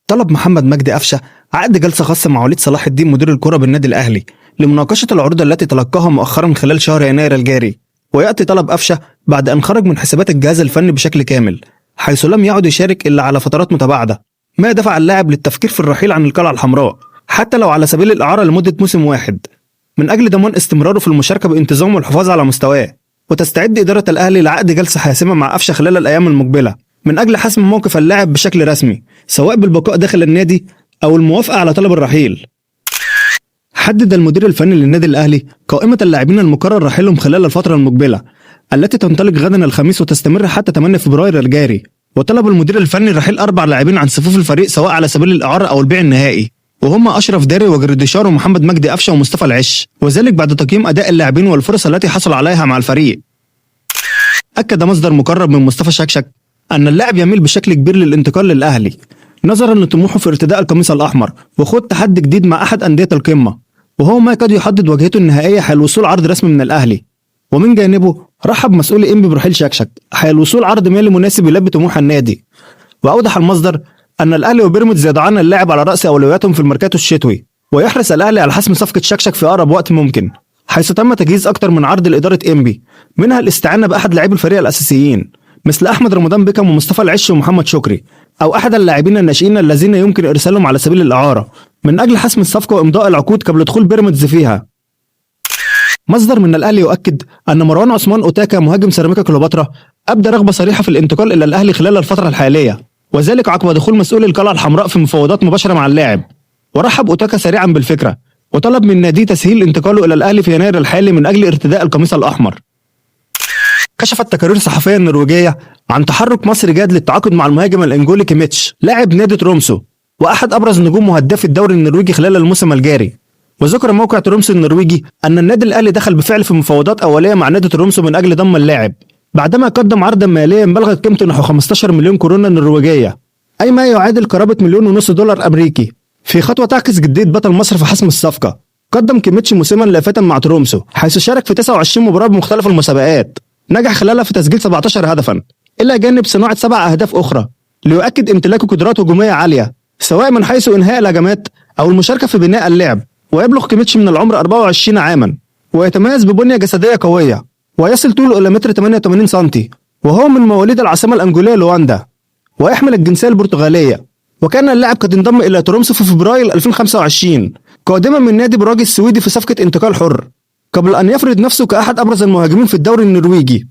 طلب محمد مجدي قفشه عقد جلسة خاصة مع وليد صلاح الدين مدير الكرة بالنادي الأهلي لمناقشة العروض التي تلقاها مؤخرا خلال شهر يناير الجاري. ويأتي طلب قفشه بعد أن خرج من حسابات الجهاز الفني بشكل كامل، حيث لم يعد يشارك إلا على فترات متباعدة، ما دفع اللاعب للتفكير في الرحيل عن القلعة الحمراء حتى لو على سبيل الإعارة لمدة موسم واحد، من أجل ضمان استمراره في المشاركة بانتظام والحفاظ على مستواه. وتستعد إدارة الأهلي لعقد جلسة حاسمة مع قفشه خلال الأيام المقبلة من أجل حسم موقف اللاعب بشكل رسمي، سواء بالبقاء داخل النادي أو الموافقة على طلب الرحيل. حدد المدير الفني للنادي الأهلي قائمة اللاعبين المقرر رحيلهم خلال الفترة المقبلة التي تنطلق غدا الخميس وتستمر حتى 8 فبراير الجاري. وطلب المدير الفني رحيل 4 لاعبين عن صفوف الفريق سواء على سبيل الإعارة أو البيع النهائي، وهم أشرف داري وجراديشار ومحمد مجدي قفشه ومصطفى العش، وذلك بعد تقييم أداء اللاعبين والفرص التي حصل عليها مع الفريق. أكد مصدر مقرب من مصطفى شكشك أن اللاعب يميل بشكل كبير للانتقال للأهلي نظرا لطموحه في ارتداء القميص الأحمر وخوض تحدي جديد مع أحد أندية القمة، وهو ما قد يحدد واجهته النهائية حال وصول عرض رسمي من الأهلي. ومن جانبه رحب مسؤول إنبي برحيل شكشك حال وصول عرض مالي مناسب يلبي طموح النادي. وأوضح المصدر أن الأهلي وبيراميدز يضعان اللاعب على رأس أولوياتهم في الميركاتو الشتوي، ويحرص الأهلي على حسم صفقة شكشك في أقرب وقت ممكن، حيث تم تجهيز أكثر من عرض لإدارة إنبي، منها الاستعانة بأحد لاعبي الفريق الأساسيين مثل أحمد رمضان بيكم ومصطفى العش ومحمد شكري، أو أحد اللاعبين الناشئين الذين يمكن إرسالهم على سبيل الإعارة من أجل حسم الصفقة وإمضاء العقود قبل دخول بيراميدز فيها. مصدر من الأهلي يؤكد أن مروان عثمان أوتاكا مهاجم سيراميكا كليوباترا أبدى رغبة صريحة في الانتقال إلى الأهلي خلال الفترة الحالية، وذلك عقب دخول مسؤول القلعة الحمراء في مفاوضات مباشرة مع اللاعب. ورحب أوتاكا سريعا بالفكرة وطلب من نادي تسهيل انتقاله إلى الأهلي في يناير الحالي من أجل ارتداء القميص الأحمر. كشفت تقارير صحفية نرويجية عن تحرك مصري جاد للتعاقد مع المهاجم الإنجولي كيميتش لاعب نادي ترومسو وأحد أبرز نجوم وهداف الدوري النرويجي خلال الموسم الجاري. وذكر موقع ترومسو النرويجي أن النادي الأهلي دخل بالفعل في مفاوضات أولية مع نادي ترومسو من أجل ضم اللاعب بعدما قدم عرضا ماليا بلغت قيمته نحو 15 مليون كورونا نرويجية، أي ما يعادل قرابة $1.5 مليون أمريكي، في خطوة تعكس جدية بطل مصر في حسم الصفقة. قدم كيميتش موسما لافتا مع ترومسو حيث شارك في 29 مباراة بمختلف المسابقات، نجح خلالها في تسجيل 17 هدفا إلى جانب صناعة 7 أهداف أخرى، ليؤكد امتلاكه قدرات هجومية عالية سواء من حيث إنهاء الهجمات أو المشاركة في بناء اللعب. ويبلغ كيميتش من العمر 24 عاما، ويتميز ببنية جسدية قوية، ويصل طوله إلى 1.88 سنتي، وهو من مواليد العاصمة الأنجولية لواندا، ويحمل الجنسية البرتغالية. وكان اللاعب قد انضم إلى ترومسو في فبراير 2025 قادما من نادي براغ السويدي في صفقة انتقال حر، قبل أن يفرض نفسه كأحد أبرز المهاجمين في الدوري النرويجي.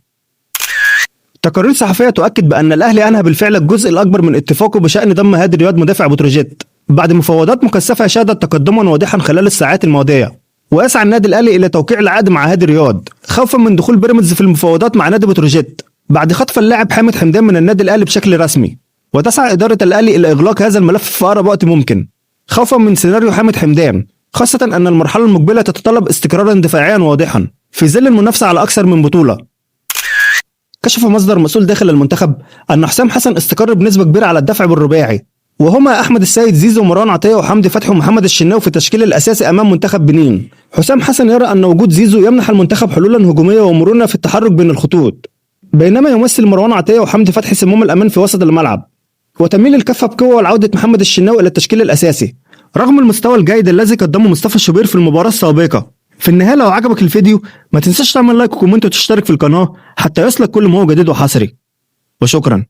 تقارير صحفية تؤكد بأن الأهلي أنهى بالفعل الجزء الأكبر من اتفاقه بشأن ضم هادي رياض مدافع بتروجيت بعد مفاوضات مكثفة شهدت تقدما واضحا خلال الساعات الماضية. ويسعى النادي الأهلي إلى توقيع العقد مع هادي رياض خوفا من دخول بيراميدز في المفاوضات مع نادي بتروجيت بعد خطف اللاعب حامد حمدان من النادي الأهلي بشكل رسمي. وتسعى إدارة الأهلي إلى إغلاق هذا الملف في أقرب وقت ممكن خوفا من سيناريو حامد حمدان، خاصة أن المرحلة المقبلة تتطلب استقرارا دفاعيا واضحا في ظل المنافسة على أكثر من بطولة. كشف مصدر مسؤول داخل المنتخب أن حسام حسن استقر بنسبة كبيرة على الدفع بالرباعي، وهما أحمد السيد زيزو ومروان عطية وحمدي فتحي ومحمد الشناوي في التشكيل الأساسي أمام منتخب بنين. حسام حسن يرى أن وجود زيزو يمنح المنتخب حلولا هجومية ومرونة في التحرك بين الخطوط، بينما يمثل مروان عطية وحمدي فتحي سموم الأمان في وسط الملعب. وتميل الكفة بقوة لعودة محمد الشناوي إلى التشكيل الأساسي رغم المستوى الجيد الذي قدمه مصطفى الشوبير في المباراة السابقة. في النهاية لو عجبك الفيديو ما تنساش تعمل لايك وكومنت وتشترك في القناة حتى يصلك كل ما هو جديد وحصري، وشكرا.